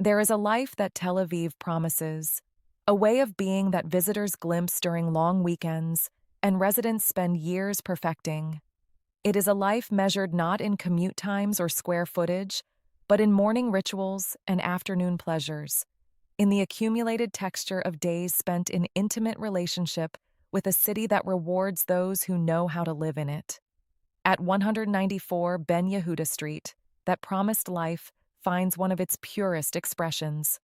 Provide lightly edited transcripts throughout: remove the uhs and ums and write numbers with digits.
There is a life that Tel Aviv promises, a way of being that visitors glimpse during long weekends and residents spend years perfecting. It is a life measured not in commute times or square footage, but in morning rituals and afternoon pleasures, in the accumulated texture of days spent in intimate relationship with a city that rewards those who know how to live in it. At 194 Ben Yehuda Street, that promised life finds one of its purest expressions.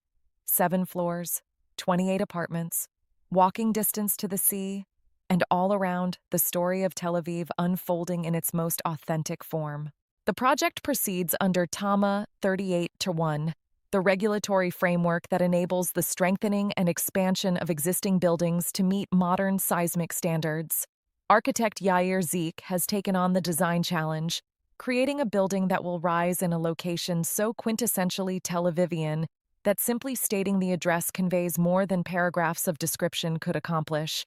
7 floors, 28 apartments, walking distance to the sea, and all around, the story of Tel Aviv unfolding in its most authentic form. The project proceeds under TAMA 38-1, the regulatory framework that enables the strengthening and expansion of existing buildings to meet modern seismic standards. Architect Yair Zeek has taken on the design challenge, creating a building that will rise in a location so quintessentially Tel Avivian that simply stating the address conveys more than paragraphs of description could accomplish.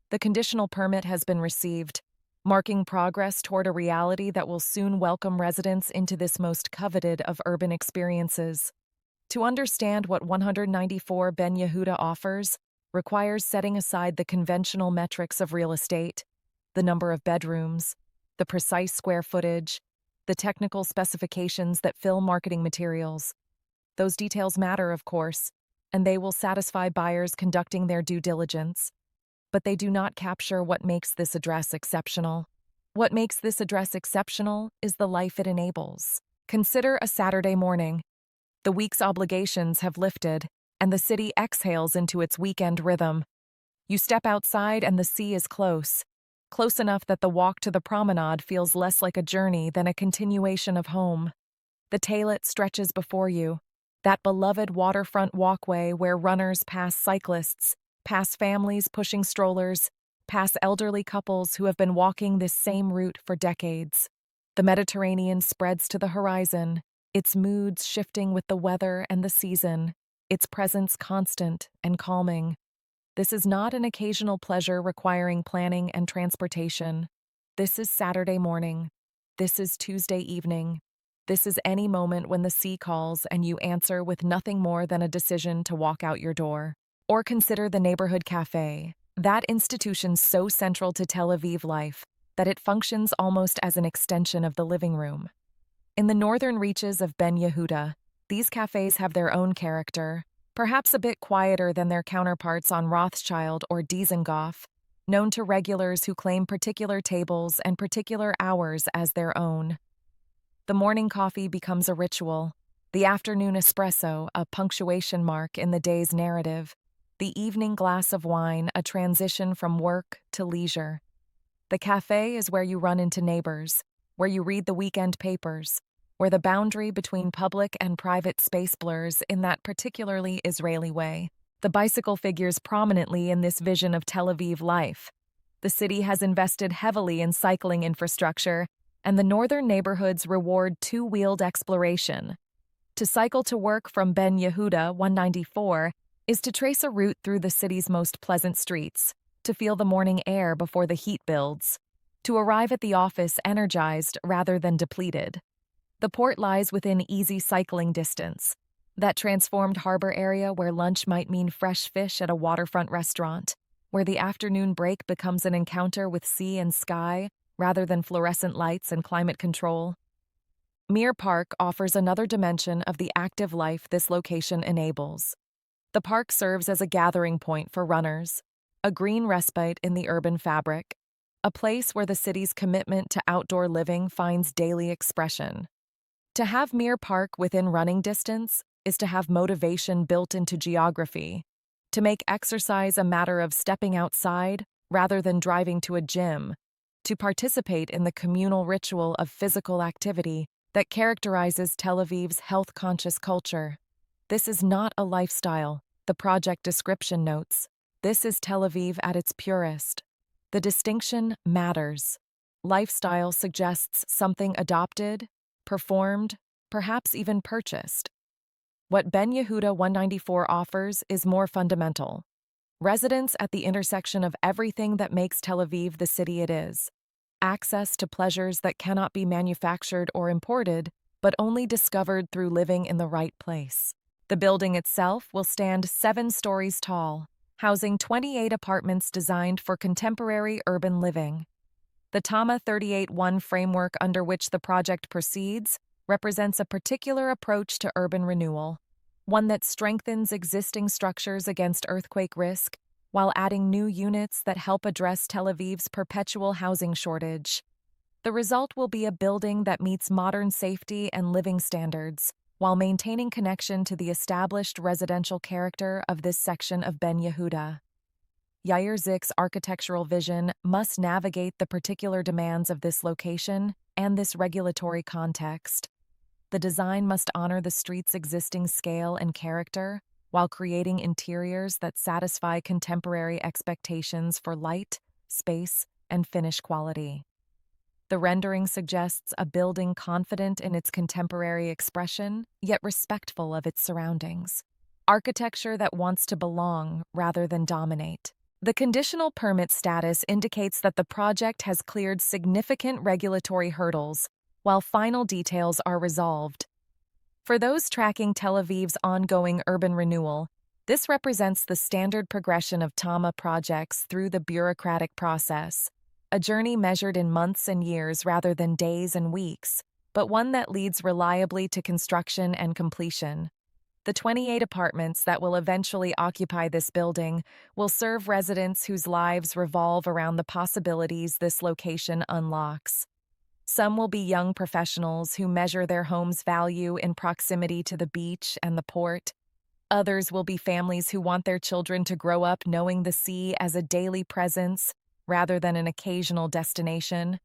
The conditional permit has been received, marking progress toward a reality that will soon welcome residents into this most coveted of urban experiences. To understand what 194 Ben Yehuda offers requires setting aside the conventional metrics of real estate, the number of bedrooms, the precise square footage, the technical specifications that fill marketing materials. Those details matter, of course, and they will satisfy buyers conducting their due diligence. But they do not capture what makes this address exceptional. What makes this address exceptional is the life it enables. Consider a Saturday morning. The week's obligations have lifted, and the city exhales into its weekend rhythm. You step outside and the sea is close enough that the walk to the promenade feels less like a journey than a continuation of home. The Taillet stretches before you, that beloved waterfront walkway where runners pass cyclists, pass families pushing strollers, pass elderly couples who have been walking this same route for decades. The Mediterranean spreads to the horizon, its moods shifting with the weather and the season, its presence constant and calming. This is not an occasional pleasure requiring planning and transportation. This is Saturday morning. This is Tuesday evening. This is any moment when the sea calls and you answer with nothing more than a decision to walk out your door. Or consider the neighborhood cafe, that institution so central to Tel Aviv life that it functions almost as an extension of the living room. In the northern reaches of Ben Yehuda, these cafes have their own character, perhaps a bit quieter than their counterparts on Rothschild or Dizengoff, known to regulars who claim particular tables and particular hours as their own. The morning coffee becomes a ritual, the afternoon espresso a punctuation mark in the day's narrative, the evening glass of wine a transition from work to leisure. The cafe is where you run into neighbors, where you read the weekend papers, where the boundary between public and private space blurs in that particularly Israeli way. The bicycle figures prominently in this vision of Tel Aviv life. The city has invested heavily in cycling infrastructure, and the northern neighborhoods reward two-wheeled exploration. To cycle to work from Ben Yehuda 194 is to trace a route through the city's most pleasant streets, to feel the morning air before the heat builds, to arrive at the office energized rather than depleted. The port lies within easy cycling distance, that transformed harbor area where lunch might mean fresh fish at a waterfront restaurant, where the afternoon break becomes an encounter with sea and sky rather than fluorescent lights and climate control. Mir Park offers another dimension of the active life this location enables. The park serves as a gathering point for runners, a green respite in the urban fabric, a place where the city's commitment to outdoor living finds daily expression. To have Mir Park within running distance is to have motivation built into geography, to make exercise a matter of stepping outside rather than driving to a gym, to participate in the communal ritual of physical activity that characterizes Tel Aviv's health-conscious culture. This is not a lifestyle, the project description notes. This is Tel Aviv at its purest. The distinction matters. Lifestyle suggests something adopted, performed, perhaps even purchased. What Ben Yehuda 194 offers is more fundamental. Residence at the intersection of everything that makes Tel Aviv the city it is. Access to pleasures that cannot be manufactured or imported, but only discovered through living in the right place. The building itself will stand 7 stories tall, housing 28 apartments designed for contemporary urban living. The TAMA 38-1 framework under which the project proceeds represents a particular approach to urban renewal, one that strengthens existing structures against earthquake risk while adding new units that help address Tel Aviv's perpetual housing shortage. The result will be a building that meets modern safety and living standards, while maintaining connection to the established residential character of this section of Ben Yehuda. Yair Zik's architectural vision must navigate the particular demands of this location and this regulatory context. The design must honor the street's existing scale and character, while creating interiors that satisfy contemporary expectations for light, space, and finish quality. The rendering suggests a building confident in its contemporary expression, yet respectful of its surroundings. Architecture that wants to belong rather than dominate. The conditional permit status indicates that the project has cleared significant regulatory hurdles, while final details are resolved. For those tracking Tel Aviv's ongoing urban renewal, this represents the standard progression of TAMA projects through the bureaucratic process, a journey measured in months and years rather than days and weeks, but one that leads reliably to construction and completion. The 28 apartments that will eventually occupy this building will serve residents whose lives revolve around the possibilities this location unlocks. Some will be young professionals who measure their home's value in proximity to the beach and the port. Others will be families who want their children to grow up knowing the sea as a daily presence rather than an occasional destination.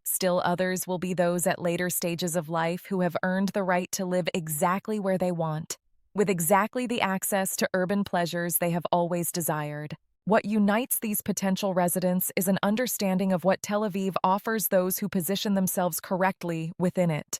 Still others will be those at later stages of life who have earned the right to live exactly where they want, with exactly the access to urban pleasures they have always desired. What unites these potential residents is an understanding of what Tel Aviv offers those who position themselves correctly within it.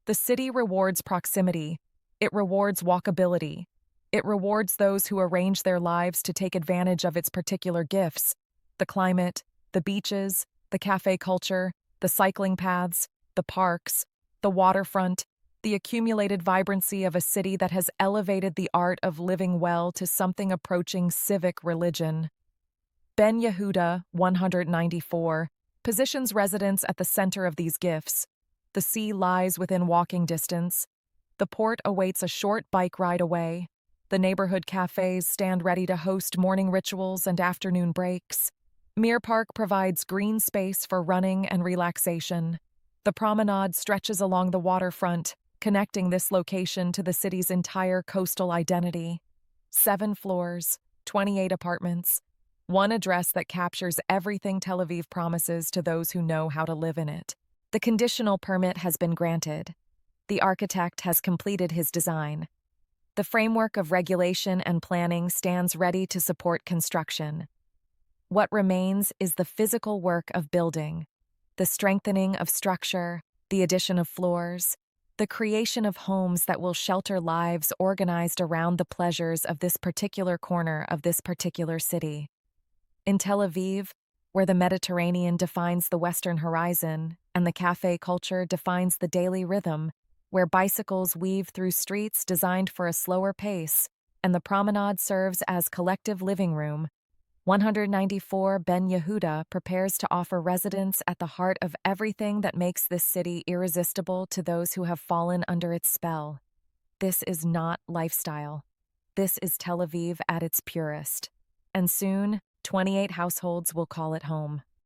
The city rewards proximity. It rewards walkability. It rewards those who arrange their lives to take advantage of its particular gifts: the climate, the beaches, the cafe culture, the cycling paths, the parks, the waterfront, the accumulated vibrancy of a city that has elevated the art of living well to something approaching civic religion. Ben Yehuda, 194, positions residents at the center of these gifts. The sea lies within walking distance. The port awaits a short bike ride away. The neighborhood cafes stand ready to host morning rituals and afternoon breaks. Mir Park provides green space for running and relaxation. The promenade stretches along the waterfront, connecting this location to the city's entire coastal identity. 7 floors, 28 apartments, one address that captures everything Tel Aviv promises to those who know how to live in it. The conditional permit has been granted. The architect has completed his design. The framework of regulation and planning stands ready to support construction. What remains is the physical work of building, the strengthening of structure, the addition of floors, the creation of homes that will shelter lives organized around the pleasures of this particular corner of this particular city. In Tel Aviv, where the Mediterranean defines the western horizon and the cafe culture defines the daily rhythm, where bicycles weave through streets designed for a slower pace and the promenade serves as collective living room, 194 Ben Yehuda prepares to offer residents at the heart of everything that makes this city irresistible to those who have fallen under its spell. This is not lifestyle. This is Tel Aviv at its purest. And soon, 28 households will call it home.